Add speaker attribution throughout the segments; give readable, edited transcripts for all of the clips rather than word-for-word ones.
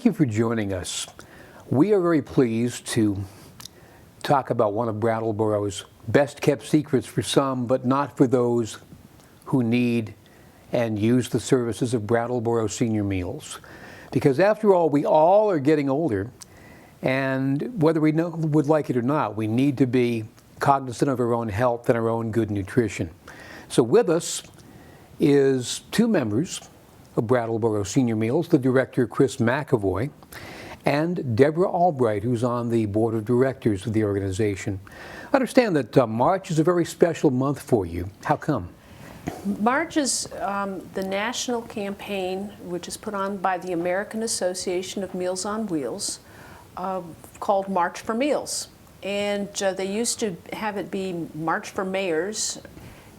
Speaker 1: Thank you for joining us. We are very pleased to talk about one of Brattleboro's best kept secrets for some, but not for those who need and use the services of Brattleboro Senior Meals. Because after all, we all are getting older, and whether we would like it or not, we need to be cognizant of our own health and our own good nutrition. So with us is two members of Brattleboro Senior Meals, the director, Chris McAvoy, and Deborah Albright, who's on the board of directors of the organization. I understand that March is a very special month for you. How come?
Speaker 2: March is the national campaign, which is put on by the American Association of Meals on Wheels, called March for Meals. And they used to have it be March for Mayors,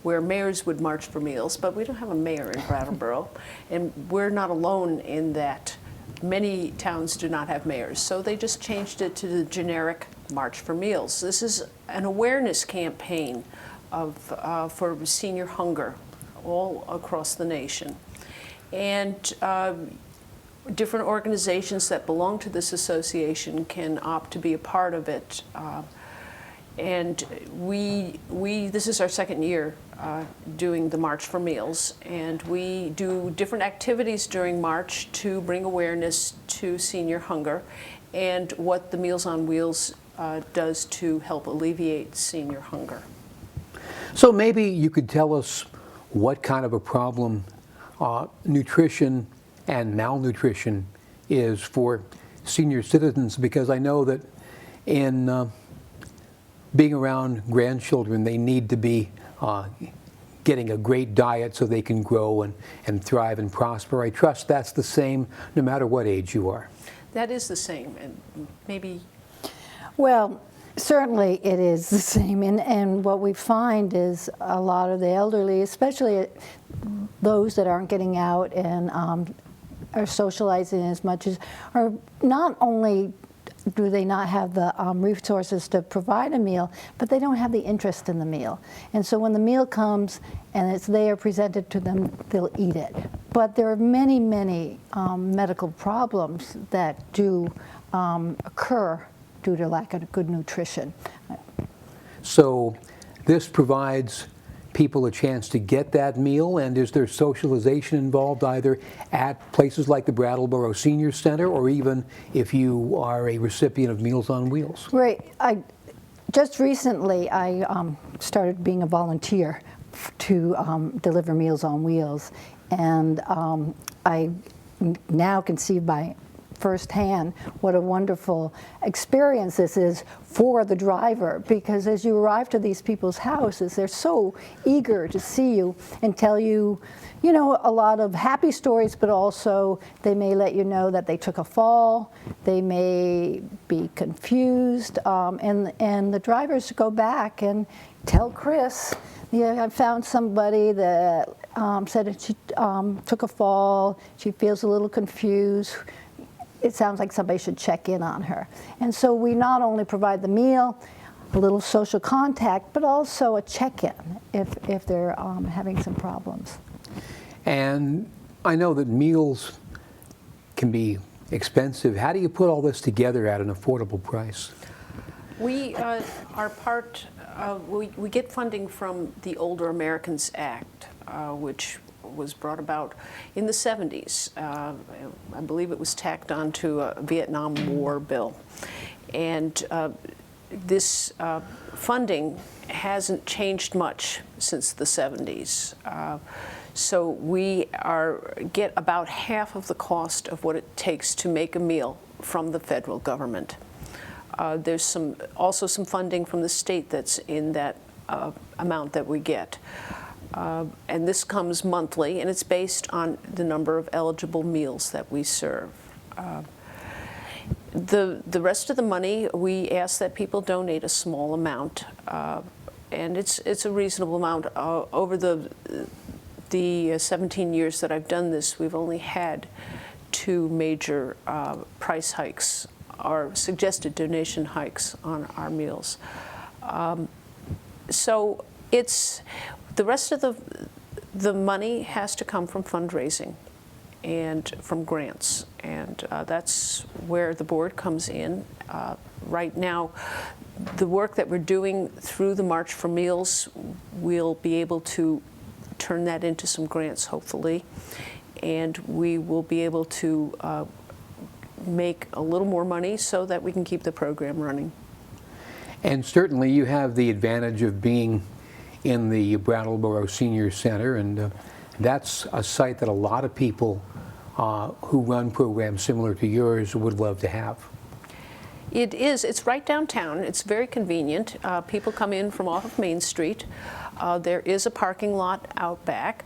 Speaker 2: where mayors would march for meals, but we don't have a mayor in Brattleboro, and we're not alone in that. Many towns do not have mayors, so they just changed it to the generic March for Meals. This is an awareness campaign for senior hunger all across the nation. And different organizations that belong to this association can opt to be a part of it. And this is our second year doing the March for Meals, and we do different activities during March to bring awareness to senior hunger and what the Meals on Wheels does to help alleviate senior hunger.
Speaker 1: So maybe you could tell us what kind of a problem nutrition and malnutrition is for senior citizens, because I know that in being around grandchildren, they need to be getting a great diet so they can grow and thrive and prosper. I trust that's the same no matter what age you are.
Speaker 2: That is the same, and maybe...
Speaker 3: Well, certainly it is the same, and what we find is a lot of the elderly, especially those that aren't getting out and are socializing as much as, are not only do they not have the resources to provide a meal, but they don't have the interest in the meal. And so when the meal comes and it's there presented to them, they'll eat it. But there are many, many medical problems that do occur due to lack of good nutrition.
Speaker 1: So this provides people a chance to get that meal, and is there socialization involved either at places like the Brattleboro Senior Center or even if you are a recipient of Meals on Wheels?
Speaker 3: Right. Just recently I started being a volunteer to deliver Meals on Wheels, and I now can see by firsthand what a wonderful experience this is for the driver, because as you arrive to these people's houses, they're so eager to see you and tell you, you know, a lot of happy stories, but also they may let you know that they took a fall, they may be confused, and the drivers go back and tell Chris, yeah, I found somebody that said that she took a fall, she feels a little confused. It sounds like somebody should check in on her. And so we not only provide the meal, a little social contact, but also a check-in if they're having some problems.
Speaker 1: And I know that meals can be expensive. How do you put all this together at an affordable price?
Speaker 2: We are part, we get funding from the Older Americans Act, which was brought about in the 70s. I believe it was tacked on to a Vietnam War bill. And this funding hasn't changed much since the 70s. So we get about half of the cost of what it takes to make a meal from the federal government. There's also some funding from the state that's in that amount that we get. And this comes monthly, and it's based on the number of eligible meals that we serve. The rest of the money, we ask that people donate a small amount, and it's a reasonable amount. Over the 17 years that I've done this, we've only had 2 major price hikes, or suggested donation hikes on our meals. So the rest of the money has to come from fundraising. and from grants. And that's where the board comes in. Right now, the work that we're doing through the March for Meals, we'll be able to turn that into some grants, hopefully. And we will be able to make a little more money so that we can keep the program running.
Speaker 1: And certainly you have the advantage of being in the Brattleboro Senior Center, and that's a site that a lot of people who run programs similar to yours would love to have.
Speaker 2: It is. It's right downtown. It's very convenient. People come in from off of Main Street. There is a parking lot out back.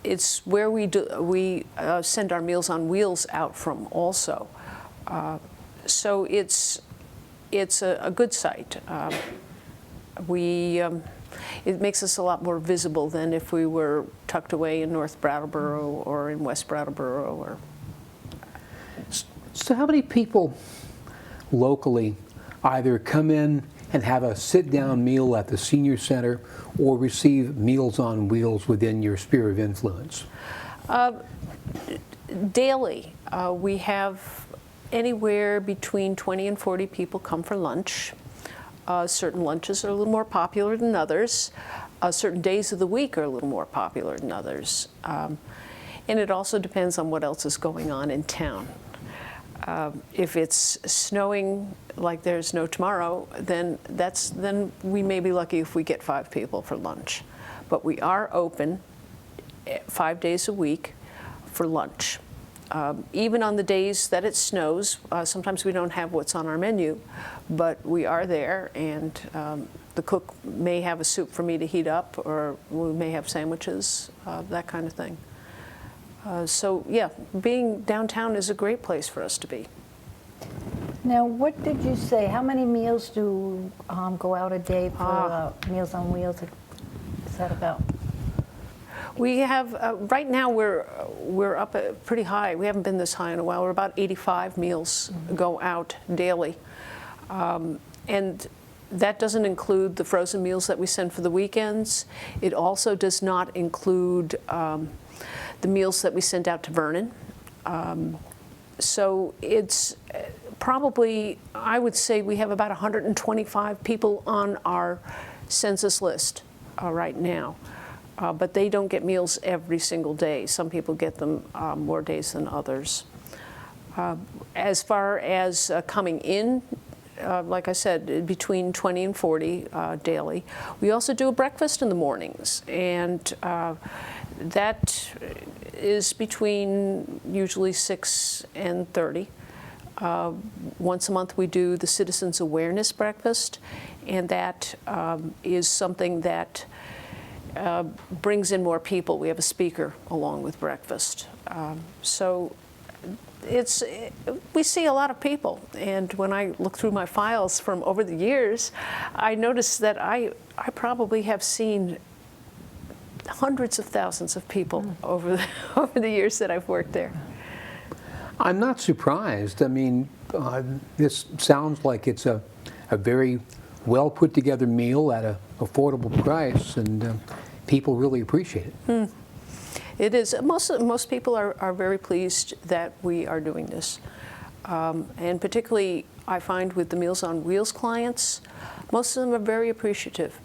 Speaker 2: It's where we send our Meals on Wheels out from also. So it's a good site. It makes us a lot more visible than if we were tucked away in North Brattleboro or in West Brattleboro. Or
Speaker 1: So how many people locally either come in and have a sit-down meal at the Senior Center or receive Meals on Wheels within your sphere of influence?
Speaker 2: Daily, we have anywhere between 20 and 40 people come for lunch. Certain lunches are a little more popular than others. Certain days of the week are a little more popular than others. And it also depends on what else is going on in town. If it's snowing like there's no tomorrow, then we may be lucky if we get 5 people for lunch. But we are open 5 days a week for lunch. Even on the days that it snows, sometimes we don't have what's on our menu, but we are there, and the cook may have a soup for me to heat up, or we may have sandwiches, that kind of thing. So yeah, being downtown is a great place for us to be.
Speaker 3: Now, what did you say? How many meals do go out a day for Meals on Wheels? Is that about?
Speaker 2: We have, right now we're up pretty high. We haven't been this high in a while. We're about 85 meals go out daily. And that doesn't include the frozen meals that we send for the weekends. It also does not include the meals that we send out to Vernon. So it's probably, I would say we have about 125 people on our census list right now. But they don't get meals every single day. Some people get them more days than others. As far as coming in, like I said, between 20 and 40 daily. We also do a breakfast in the mornings, and that is between usually 6 and 30. Once a month we do the Citizens Awareness Breakfast, and that is something that brings in more people. We have a speaker along with breakfast. So we see a lot of people, and when I look through my files from over the years, I notice that I probably have seen hundreds of thousands of people over the years that I've worked there.
Speaker 1: I'm not surprised. I mean, this sounds like it's a very well put together meal at an affordable price, and people really appreciate it.
Speaker 2: It is. Most people are very pleased that we are doing this. And particularly, I find with the Meals on Wheels clients, most of them are very appreciative.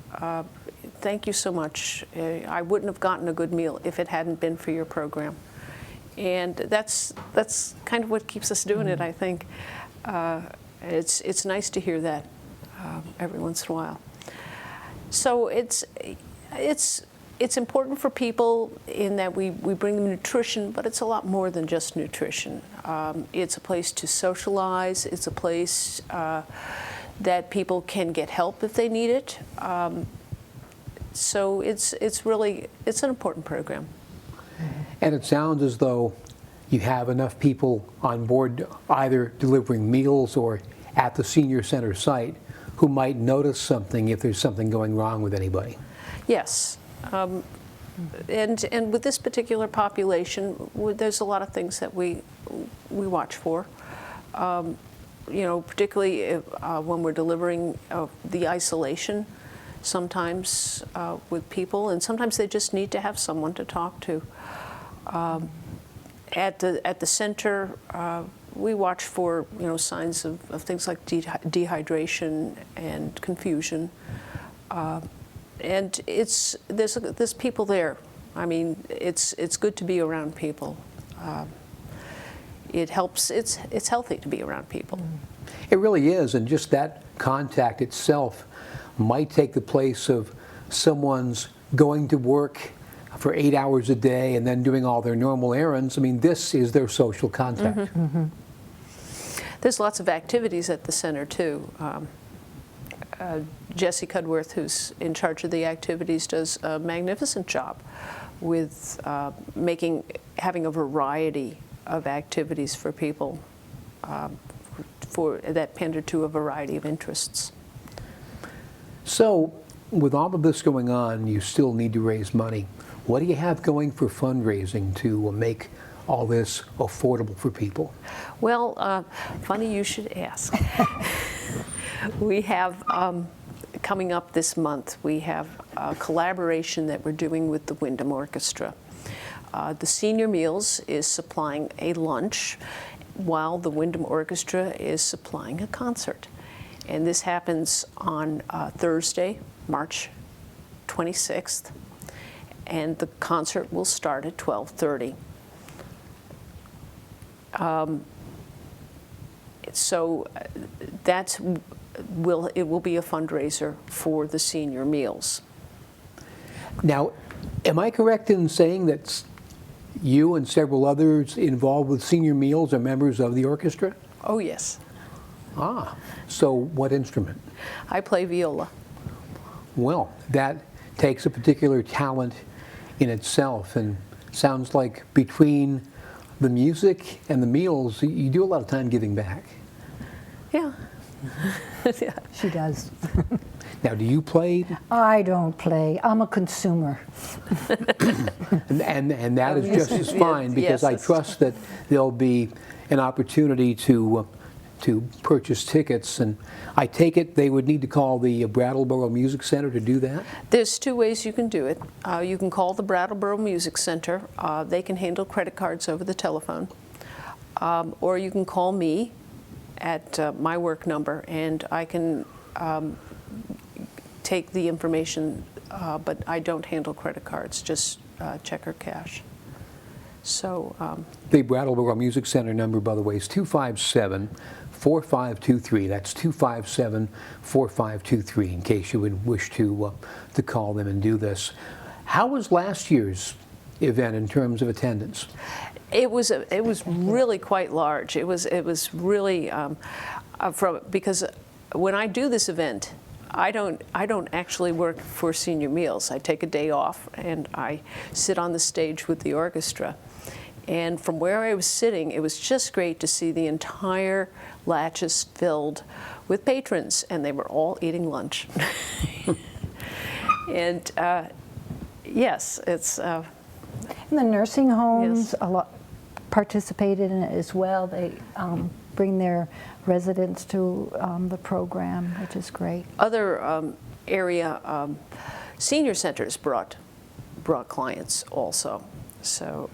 Speaker 2: Thank you so much. I wouldn't have gotten a good meal if it hadn't been for your program. And that's kind of what keeps us doing it, I think. It's nice to hear that every once in a while. So it's important for people in that we bring them nutrition, but it's a lot more than just nutrition. It's a place to socialize. It's a place that people can get help if they need it. So it's an important program.
Speaker 1: And it sounds as though you have enough people on board either delivering meals or at the Senior Center site who might notice something if there's something going wrong with anybody. Yes.
Speaker 2: And with this particular population, there's a lot of things that we watch for. Particularly when we're delivering the isolation, sometimes with people, and sometimes they just need to have someone to talk to. At the center, we watch for signs of things like dehydration and confusion, and there's people there. I mean, it's good to be around people. It helps. It's healthy to be around people.
Speaker 1: It really is, and just that contact itself might take the place of someone's going to work for 8 hours a day and then doing all their normal errands. I mean, this is their social contact.
Speaker 2: Mm-hmm. Mm-hmm. There's lots of activities at the center too. Jessie Cudworth, who's in charge of the activities, does a magnificent job with having a variety of activities for people that pander to a variety of interests.
Speaker 1: So, with all of this going on, you still need to raise money. What do you have going for fundraising to make all this affordable for people?
Speaker 2: Well, funny you should ask. We have, coming up this month, we have a collaboration that we're doing with the Windham Orchestra. The Senior Meals is supplying a lunch while the Windham Orchestra is supplying a concert. And this happens on Thursday, March 26th, and the concert will start at 12:30. So it will be a fundraiser for the senior meals.
Speaker 1: Now, am I correct in saying that you and several others involved with senior meals are members of the orchestra?
Speaker 2: Oh, yes.
Speaker 1: Ah, so what instrument?
Speaker 2: I play viola.
Speaker 1: Well, that takes a particular talent in itself, and sounds like between the music and the meals, you do a lot of time giving back.
Speaker 2: Yeah. Yeah.
Speaker 3: She does.
Speaker 1: Now, do you play?
Speaker 3: I don't play. I'm a consumer.
Speaker 1: And that is just as
Speaker 2: Yes,
Speaker 1: fine, because I
Speaker 2: yes.
Speaker 1: trust that there'll be an opportunity to purchase tickets, and I take it they would need to call the Brattleboro Music Center to do that?
Speaker 2: There's two ways you can do it. You can call the Brattleboro Music Center. They can handle credit cards over the telephone. Or you can call me at my work number, and I can take the information, but I don't handle credit cards, just check or cash. So
Speaker 1: The Brattleboro Music Center number, by the way, is 257-4523. That's 257-4523, in case you would wish to call them and do this. How was last year's event in terms of attendance?
Speaker 2: it was really quite large. It was really because when I do this event, I don't actually work for Senior Meals. I take a day off and I sit on the stage with the orchestra. And from where I was sitting, it was just great to see the entire latches filled with patrons, and they were all eating lunch. And yes, it's.
Speaker 3: And the nursing homes
Speaker 2: Yes.
Speaker 3: a lot participated in it as well. They bring their residents to the program, which is great.
Speaker 2: Other area senior centers brought clients also. So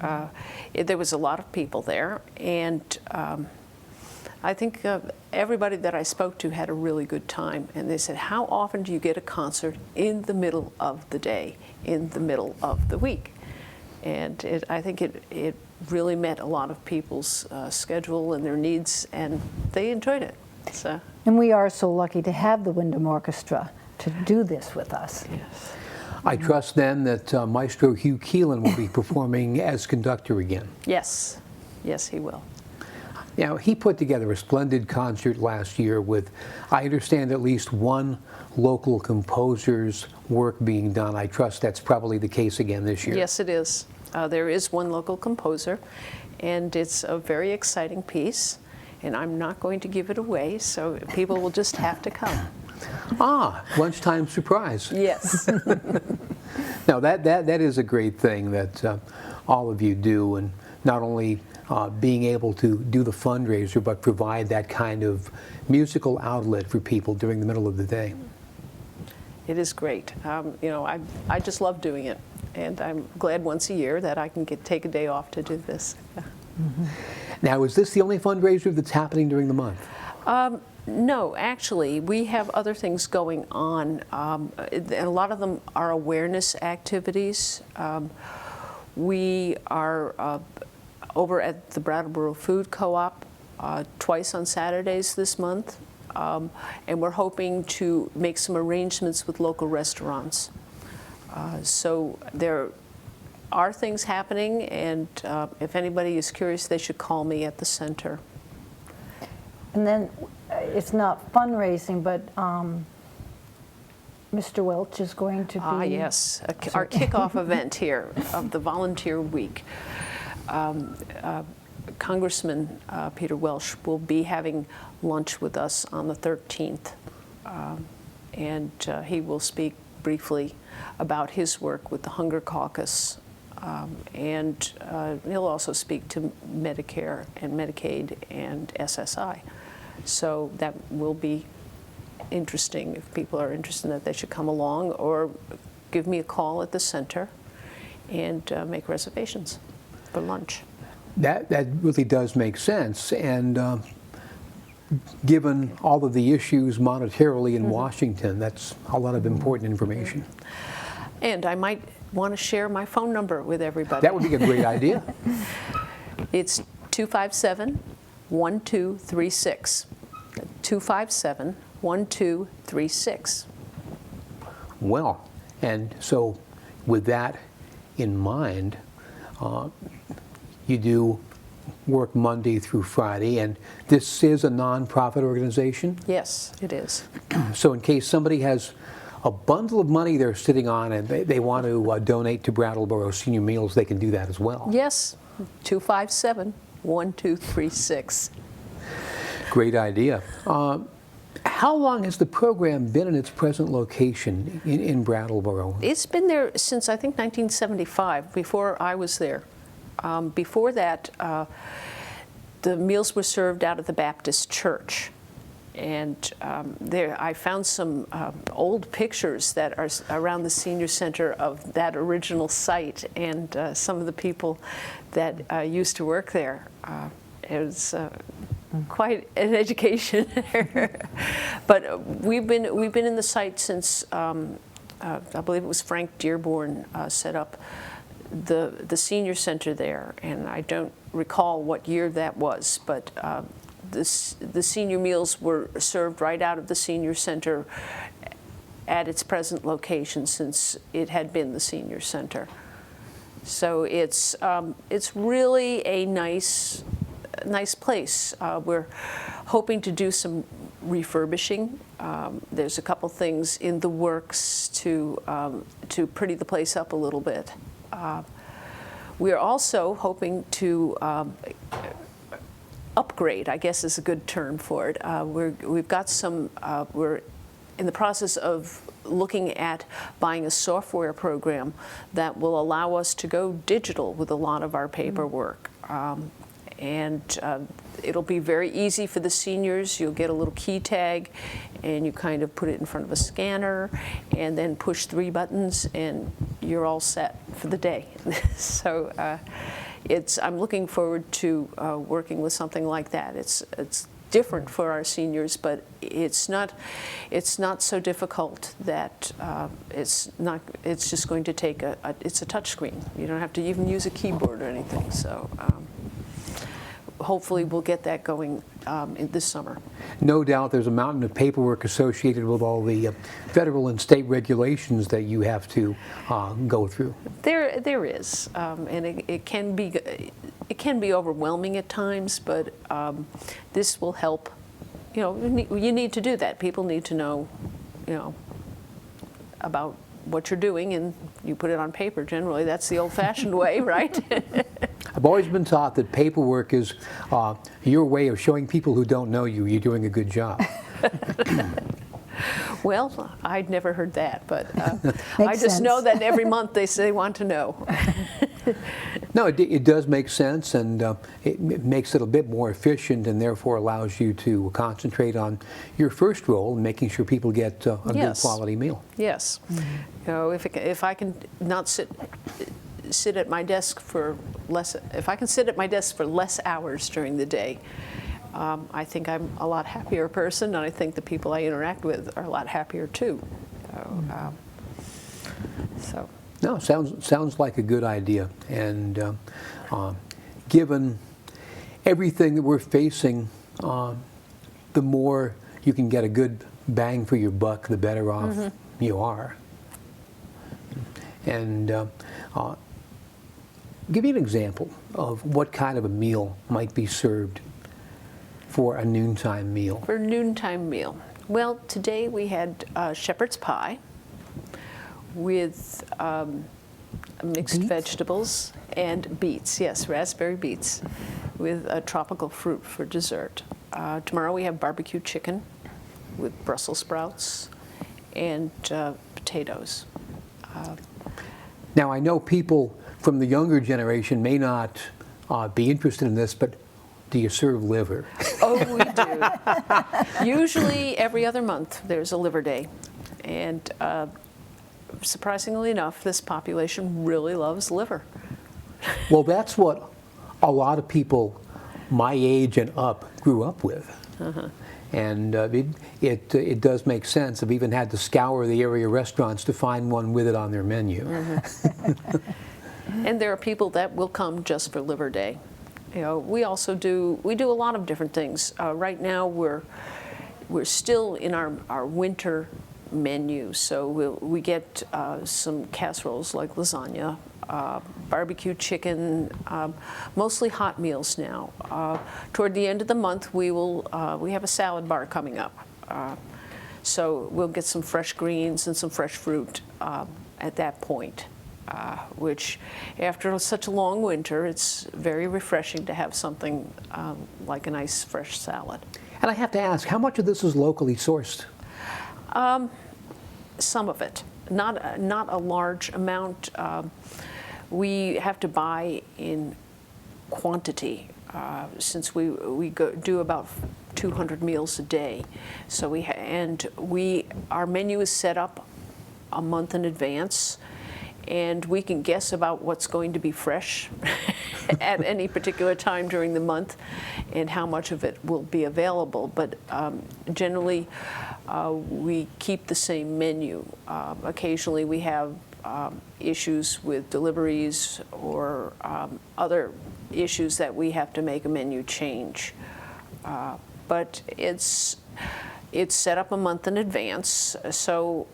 Speaker 2: there was a lot of people there, and I think everybody that I spoke to had a really good time. And they said, how often do you get a concert in the middle of the day, in the middle of the week? And I think it really met a lot of people's schedule and their needs, and they enjoyed it. So.
Speaker 3: And we are so lucky to have the Windham Orchestra to do this with us.
Speaker 2: Yes.
Speaker 1: I trust then that Maestro Hugh Keelan will be performing as conductor again.
Speaker 2: Yes, yes, he will.
Speaker 1: Now, he put together a splendid concert last year with, I understand, at least one local composer's work being done. I trust that's probably the case again this year.
Speaker 2: Yes, it is. There is one local composer, and it's a very exciting piece, and I'm not going to give it away, so people will just have to come.
Speaker 1: Ah, lunchtime surprise.
Speaker 2: Yes.
Speaker 1: Now, that is a great thing that all of you do, and not only being able to do the fundraiser, but provide that kind of musical outlet for people during the middle of the day.
Speaker 2: It is great. You know, I just love doing it, and I'm glad once a year that I can take a day off to do this.
Speaker 1: Now, is this the only fundraiser that's happening during the month?
Speaker 2: No, actually, we have other things going on. And a lot of them are awareness activities. We are over at the Brattleboro Food Co-op twice on Saturdays this month, and we're hoping to make some arrangements with local restaurants. So there are things happening, and if anybody is curious, they should call me at the center.
Speaker 3: And then it's not fundraising, but Mr. Welch is going to be...
Speaker 2: Ah, yes, our kickoff event here of the Volunteer Week. Congressman Peter Welch will be having lunch with us on the 13th, and he will speak briefly about his work with the Hunger Caucus, and he'll also speak to Medicare and Medicaid and SSI. So that will be interesting. If people are interested in that, they should come along or give me a call at the center and make reservations for lunch.
Speaker 1: That really does make sense, and given all of the issues monetarily in Washington, that's a lot of important information.
Speaker 2: And I might want to share my phone number with everybody.
Speaker 1: That would be a great idea.
Speaker 2: It's 257-1236. 257-1236.
Speaker 1: Well, and so with that in mind, you do work Monday through Friday, and this is a nonprofit organization?
Speaker 2: Yes, it is.
Speaker 1: So in case somebody has a bundle of money they're sitting on and they want to donate to Brattleboro Senior Meals, they can do that as well.
Speaker 2: Yes, 257-1236.
Speaker 1: Great idea. How long has the program been in its present location in Brattleboro?
Speaker 2: It's been there since, I think, 1975, before I was there. Before that, the meals were served out of the Baptist church. And there, I found some old pictures that are around the senior center of that original site, and some of the people that used to work there. It was quite an education. But we've been in the site since I believe it was Frank Dearborn set up the senior center there, and I don't recall what year that was, but the senior meals were served right out of the senior center at its present location, since it had been the senior center. So it's really a nice place. We're hoping to do some refurbishing. There's a couple things in the works to pretty the place up a little bit. We're also hoping to upgrade, I guess is a good term for it. We've got some, we're in the process of looking at buying a software program that will allow us to go digital with a lot of our paperwork. And it'll be very easy for the seniors. You'll get a little key tag, and you kind of put it in front of a scanner, and then push 3 buttons, and you're all set for the day. So I'm looking forward to working with something like that. It's different for our seniors, but it's not so difficult that it's just going to take it's a touch screen. You don't have to even use a keyboard or anything. So. Hopefully we'll get that going this summer.
Speaker 1: No doubt there's a mountain of paperwork associated with all the federal and state regulations that you have to go through.
Speaker 2: There is, and it can be overwhelming at times, but this will help. You know, you need to do that. People need to know, about what you're doing, and you put it on paper. Generally, that's the old-fashioned way, right?
Speaker 1: I've always been taught that paperwork is your way of showing people who don't know you you're doing a good job.
Speaker 2: Well, I'd never heard that, but I just know that every month they want to know.
Speaker 1: No, it does make sense, and it makes it a bit more efficient, and therefore allows you to concentrate on your first role, making sure people get a good quality meal.
Speaker 2: Yes. Mm-hmm. If I can not sit sit at my desk for if I can sit at my desk for less hours during the day, I think I'm a lot happier person, and I think the people I interact with are a lot happier too. So.
Speaker 1: No, sounds like a good idea. And given everything that we're facing, the more you can get a good bang for your buck, the better off you are. And give me an example of what kind of a meal might be served for a noontime meal.
Speaker 2: For a noontime meal. Well, today we had shepherd's pie with mixed vegetables and beets. Yes, raspberry beets with a tropical fruit for dessert. Tomorrow we have barbecue chicken with Brussels sprouts and potatoes.
Speaker 1: Now, I know people from the younger generation may not be interested in this, but do you serve liver?
Speaker 2: Oh, we do. Usually every other month there's a liver day. And surprisingly enough, this population really loves liver.
Speaker 1: Well, that's what a lot of people my age and up grew up with. And it does make sense. I've even had to scour the area restaurants to find one with it on their menu.
Speaker 2: And there are people that will come just for liver day. You know, we do a lot of different things. Right now we're still in our winter menu, so we get some casseroles like lasagna, barbecue chicken, mostly hot meals now. Toward the end of the month, we have a salad bar coming up. So we'll get some fresh greens and some fresh fruit at that point, which after such a long winter, it's very refreshing to have something like a nice fresh salad.
Speaker 1: And I have to ask, how much of this is locally sourced?
Speaker 2: Some of it, not a large amount. We have to buy in quantity since we do about 200 meals a day. So our menu is set up a month in advance, and we can guess about what's going to be fresh at any particular time during the month and how much of it will be available. But generally, we keep the same menu. Occasionally, we have issues with deliveries or other issues that we have to make a menu change. But it's set up a month in advance, so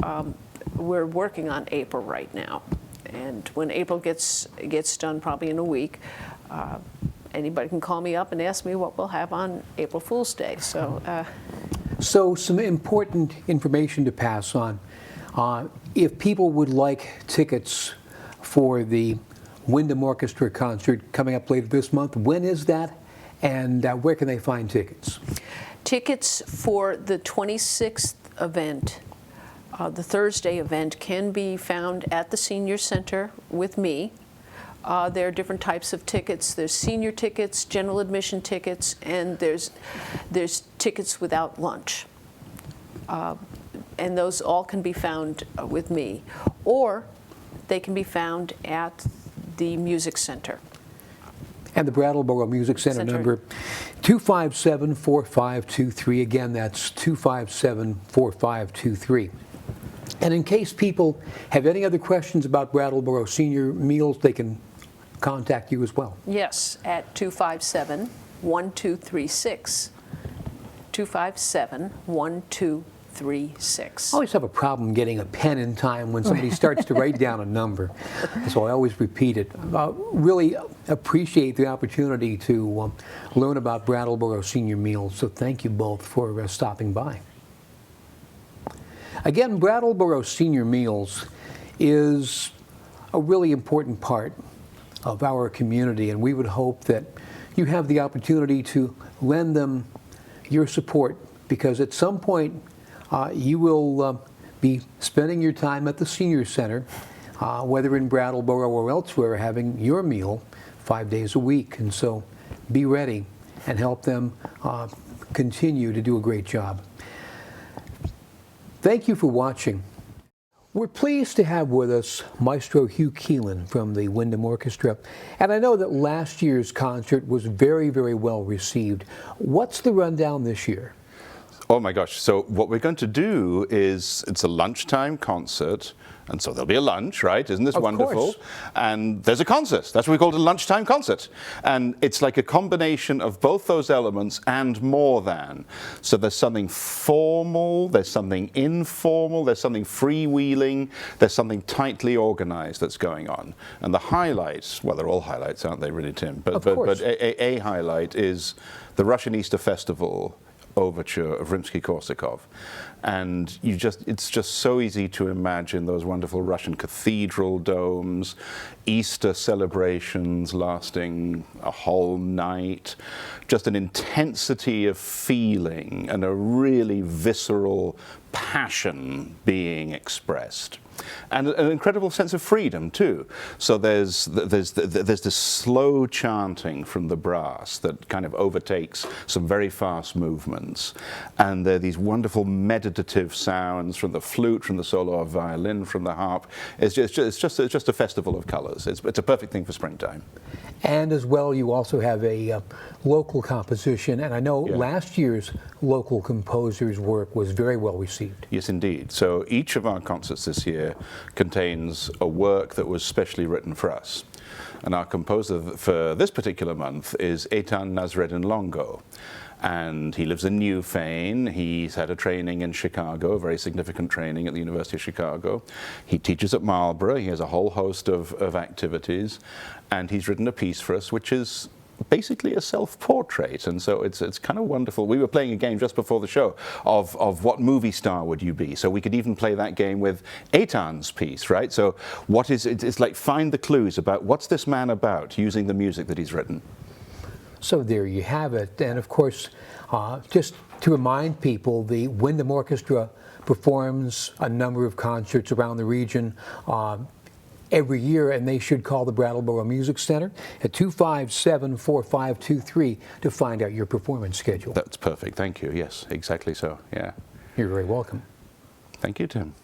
Speaker 2: we're working on April right now. And when April gets done, probably in a week, anybody can call me up and ask me what we'll have on April Fool's Day.
Speaker 1: So some important information to pass on. If people would like tickets for the Windham Orchestra concert coming up later this month, when is that, and where can they find tickets?
Speaker 2: Tickets for the 26th event, the Thursday event, can be found at the Senior Center with me. There are different types of tickets. There's senior tickets, general admission tickets, and there's tickets without lunch. And those all can be found with me. Or they can be found at the Music Center.
Speaker 1: And the Brattleboro Music Center number 257-4523. Again, that's 257-4523. And in case people have any other questions about Brattleboro senior meals, they can contact you as well.
Speaker 2: Yes, at 257-1236. 257-1236.
Speaker 1: I always have a problem getting a pen in time when somebody starts to write down a number, so I always repeat it. Really appreciate the opportunity to learn about Brattleboro senior meals, so thank you both for stopping by. Again, Brattleboro senior meals is a really important part of our community, and we would hope that you have the opportunity to lend them your support, because at some point you will be spending your time at the Senior Center, whether in Brattleboro or elsewhere, having your meal 5 days a week. And so be ready and help them continue to do a great job. Thank you for watching. We're pleased to have with us Maestro Hugh Keelan from the Windham Orchestra. And I know that last year's concert was very, very well received. What's the rundown this year?
Speaker 4: Oh my gosh, so what we're going to do is, it's a lunchtime concert, and so there'll be a lunch, right? Isn't this wonderful?
Speaker 1: Course.
Speaker 4: And there's a concert. That's what we call it, a lunchtime concert. And it's like a combination of both those elements and more than. So there's something formal, there's something informal, there's something freewheeling, there's something tightly organized that's going on. And the highlights, well, they're all highlights, aren't they really, Tim? But a highlight is the Russian Easter Festival overture of Rimsky-Korsakov. And it's just so easy to imagine those wonderful Russian cathedral domes, Easter celebrations lasting a whole night, just an intensity of feeling and a really visceral passion being expressed. And an incredible sense of freedom too. So there's this slow chanting from the brass that kind of overtakes some very fast movements, and there are these wonderful meditative sounds from the flute, from the solo of violin, from the harp. It's just a festival of colors. It's a perfect thing for springtime.
Speaker 1: And as well, you also have a local composition, and I know last year's local composer's work was very well received.
Speaker 4: Yes, indeed. So each of our concerts this year contains a work that was specially written for us. And our composer for this particular month is Eitan Nasreddin Longo. And he lives in Newfane. He's had a training in Chicago, a very significant training at the University of Chicago. He teaches at Marlborough. He has a whole host of activities. And he's written a piece for us which is basically a self-portrait, and so it's kind of wonderful. We were playing a game just before the show of what movie star would you be, so we could even play that game with Eitan's piece, right? So what is it? It's like find the clues about what's this man about using the music that he's written.
Speaker 1: So there you have it. And of course, just to remind people, the Windham Orchestra performs a number of concerts around the region every year, and they should call the Brattleboro Music Center at 257-4523 to find out your performance schedule.
Speaker 4: That's perfect. Thank you. Yes, exactly so. Yeah.
Speaker 1: You're very welcome.
Speaker 4: Thank you, Tim.